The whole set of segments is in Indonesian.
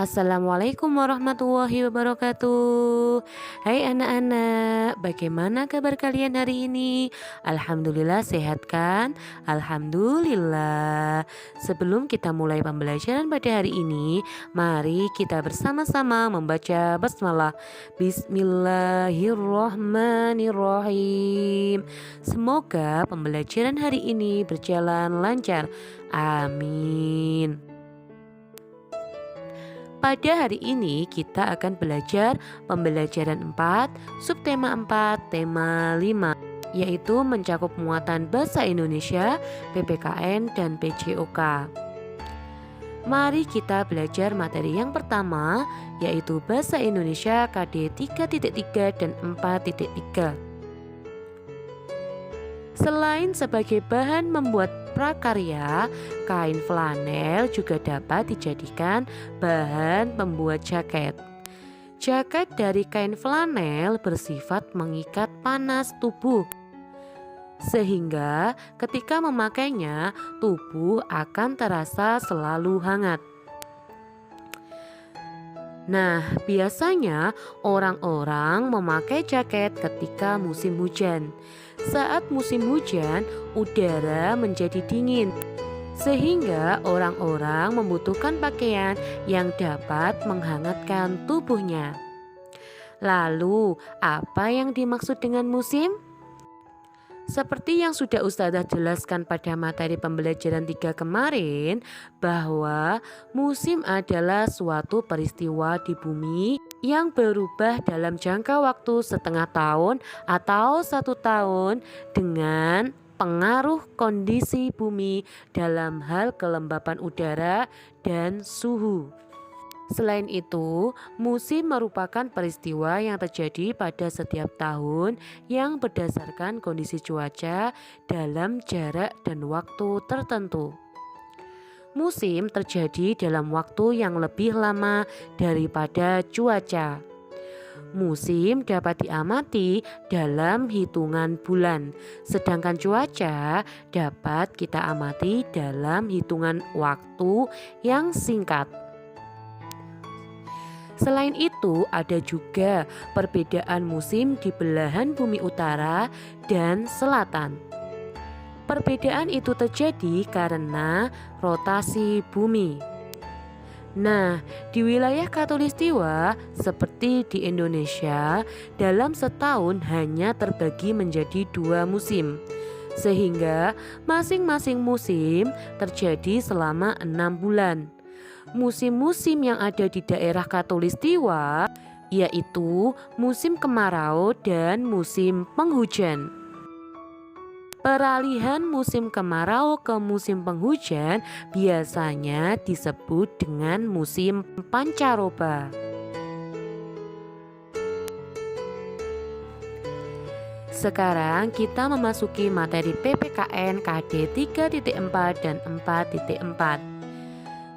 Assalamualaikum warahmatullahi wabarakatuh. Hai anak-anak, bagaimana kabar kalian hari ini? Alhamdulillah sehat kan? Alhamdulillah. Sebelum kita mulai pembelajaran pada hari ini, mari kita bersama-sama membaca basmalah. Bismillahirrahmanirrahim. Semoga pembelajaran hari ini berjalan lancar. Amin. Pada hari ini kita akan belajar pembelajaran 4, subtema 4, tema 5, yaitu mencakup muatan bahasa Indonesia, PPKN, dan PJOK. Mari kita belajar materi yang pertama, yaitu bahasa Indonesia KD 3.3 dan 4.3. Selain sebagai bahan membuat prakarya, kain flanel juga dapat dijadikan bahan pembuat jaket. Jaket dari kain flanel bersifat mengikat panas tubuh, sehingga ketika memakainya, tubuh akan terasa selalu hangat. Nah, biasanya orang-orang memakai jaket ketika musim hujan. Saat musim hujan, udara menjadi dingin, sehingga orang-orang membutuhkan pakaian yang dapat menghangatkan tubuhnya. Lalu, apa yang dimaksud dengan musim? Seperti yang sudah Ustazah jelaskan pada materi pembelajaran 3 kemarin, bahwa musim adalah suatu peristiwa di bumi yang berubah dalam jangka waktu setengah tahun atau 1 tahun dengan pengaruh kondisi bumi dalam hal kelembapan udara dan suhu. Selain itu, musim merupakan peristiwa yang terjadi pada setiap tahun yang berdasarkan kondisi cuaca dalam jarak dan waktu tertentu. Musim terjadi dalam waktu yang lebih lama daripada cuaca. Musim dapat diamati dalam hitungan bulan, sedangkan cuaca dapat kita amati dalam hitungan waktu yang singkat. Selain itu, ada juga perbedaan musim di belahan bumi utara dan selatan. Perbedaan itu terjadi karena rotasi bumi. Nah, di wilayah Khatulistiwa seperti di Indonesia, dalam setahun hanya terbagi menjadi 2 musim, sehingga masing-masing musim terjadi selama 6 bulan. Musim-musim yang ada di daerah Khatulistiwa yaitu musim kemarau dan musim penghujan. Peralihan musim kemarau ke musim penghujan biasanya disebut dengan musim pancaroba. Sekarang kita memasuki materi PPKN KD 3.4 dan 4.4.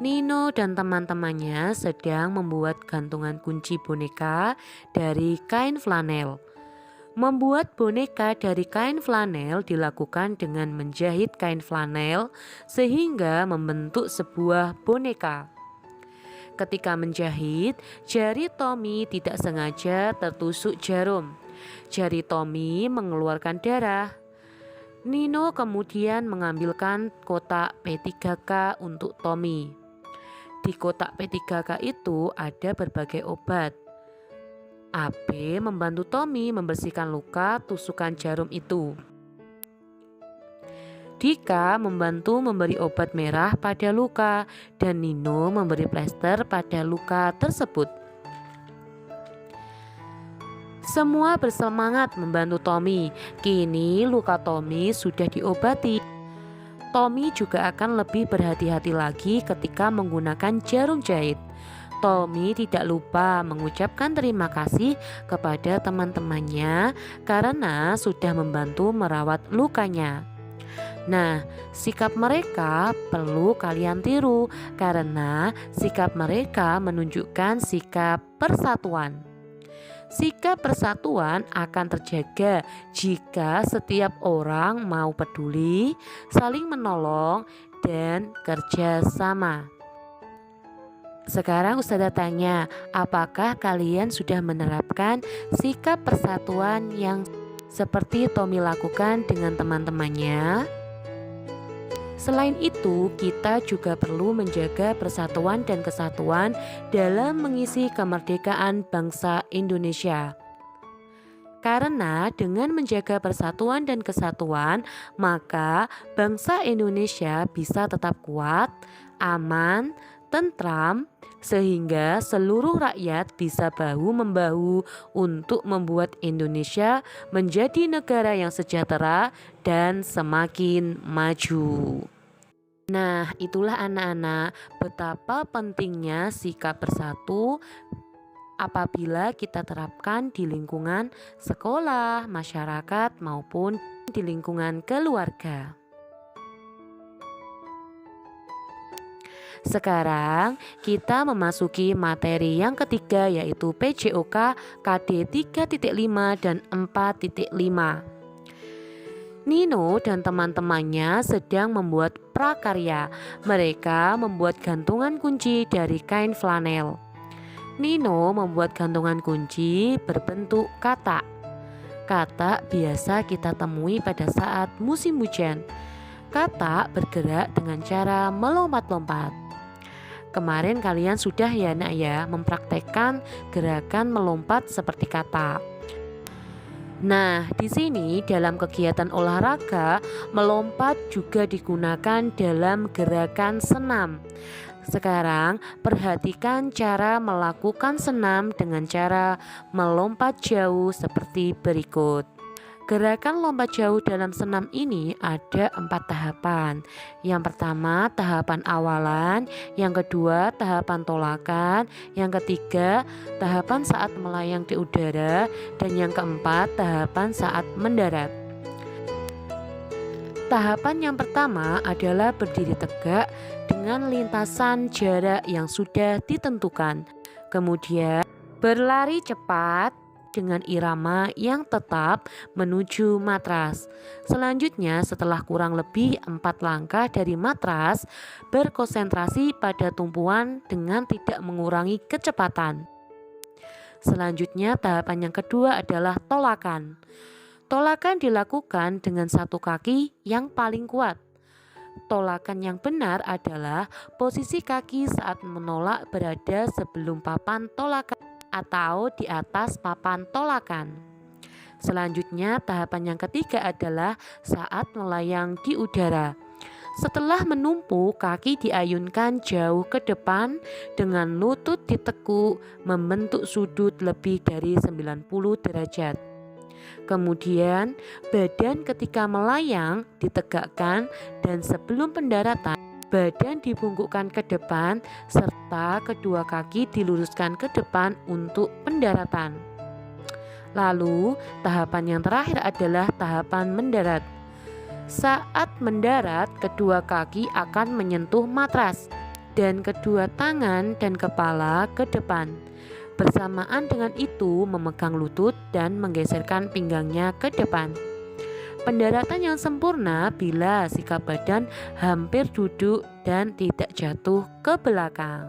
Nino dan teman-temannya sedang membuat gantungan kunci boneka dari kain flanel. Membuat boneka dari kain flanel dilakukan dengan menjahit kain flanel sehingga membentuk sebuah boneka. Ketika menjahit, jari Tommy tidak sengaja tertusuk jarum. Jari Tommy mengeluarkan darah. Nino kemudian mengambilkan kotak P3K untuk Tommy. Di kotak P3K itu ada berbagai obat. AB membantu Tommy membersihkan luka tusukan jarum itu. Dika membantu memberi obat merah pada luka dan Nino memberi plester pada luka tersebut. Semua bersemangat membantu Tommy. Kini luka Tommy sudah diobati. Tommy juga akan lebih berhati-hati lagi ketika menggunakan jarum jahit. Tommy tidak lupa mengucapkan terima kasih kepada teman-temannya karena sudah membantu merawat lukanya. Nah, sikap mereka perlu kalian tiru karena sikap mereka menunjukkan sikap persatuan. Sikap persatuan akan terjaga jika setiap orang mau peduli, saling menolong, dan kerja sama. Sekarang Ustazah tanya, apakah kalian sudah menerapkan sikap persatuan yang seperti Tommy lakukan dengan teman-temannya? Selain itu, kita juga perlu menjaga persatuan dan kesatuan dalam mengisi kemerdekaan bangsa Indonesia. Karena dengan menjaga persatuan dan kesatuan, maka bangsa Indonesia bisa tetap kuat, aman, tentram, sehingga seluruh rakyat bisa bahu-membahu untuk membuat Indonesia menjadi negara yang sejahtera dan semakin maju. Nah, itulah anak-anak betapa pentingnya sikap bersatu apabila kita terapkan di lingkungan sekolah, masyarakat, maupun di lingkungan keluarga. Sekarang kita memasuki materi yang ketiga, yaitu PJOK KD 3.5 dan 4.5. Nino dan teman-temannya sedang membuat prakarya. Mereka membuat gantungan kunci dari kain flanel. Nino membuat gantungan kunci berbentuk katak. Katak biasa kita temui pada saat musim hujan. Katak bergerak dengan cara melompat-lompat. Kemarin kalian sudah ya nak ya mempraktekkan gerakan melompat seperti katak. Nah, di sini dalam kegiatan olahraga, melompat juga digunakan dalam gerakan senam. Sekarang, perhatikan cara melakukan senam dengan cara melompat jauh seperti berikut. Gerakan lompat jauh dalam senam ini ada 4 tahapan. Yang pertama tahapan awalan, yang kedua tahapan tolakan, yang ketiga tahapan saat melayang di udara, dan yang keempat tahapan saat mendarat. Tahapan yang pertama adalah berdiri tegak dengan lintasan jarak yang sudah ditentukan. Kemudian berlari cepat dengan irama yang tetap menuju matras. Selanjutnya, setelah kurang lebih 4 langkah dari matras, berkonsentrasi pada tumpuan dengan tidak mengurangi kecepatan. Selanjutnya, tahapan yang kedua adalah tolakan. Tolakan dilakukan dengan satu kaki yang paling kuat. Tolakan yang benar adalah posisi kaki saat menolak berada sebelum papan tolakan atau di atas papan tolakan. Selanjutnya, tahapan yang ketiga adalah saat melayang di udara. Setelah menumpu, kaki diayunkan jauh ke depan dengan lutut ditekuk membentuk sudut lebih dari 90 derajat. Kemudian, badan ketika melayang ditegakkan dan sebelum pendaratan, badan dibungkukkan ke depan serta kedua kaki diluruskan ke depan untuk pendaratan. Lalu, tahapan yang terakhir adalah tahapan mendarat. Saat mendarat, kedua kaki akan menyentuh matras dan kedua tangan dan kepala ke depan. Bersamaan dengan itu, memegang lutut dan menggeserkan pinggangnya ke depan. Pendaratan yang sempurna bila sikap badan hampir duduk dan tidak jatuh ke belakang.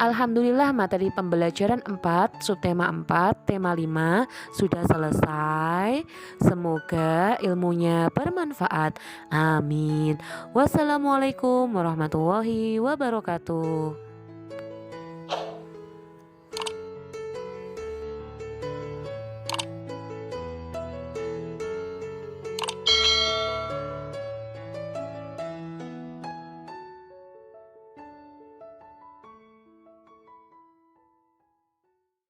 Alhamdulillah, materi pembelajaran 4, subtema 4, tema 5 sudah selesai. Semoga ilmunya bermanfaat. Amin. Wassalamualaikum warahmatullahi wabarakatuh.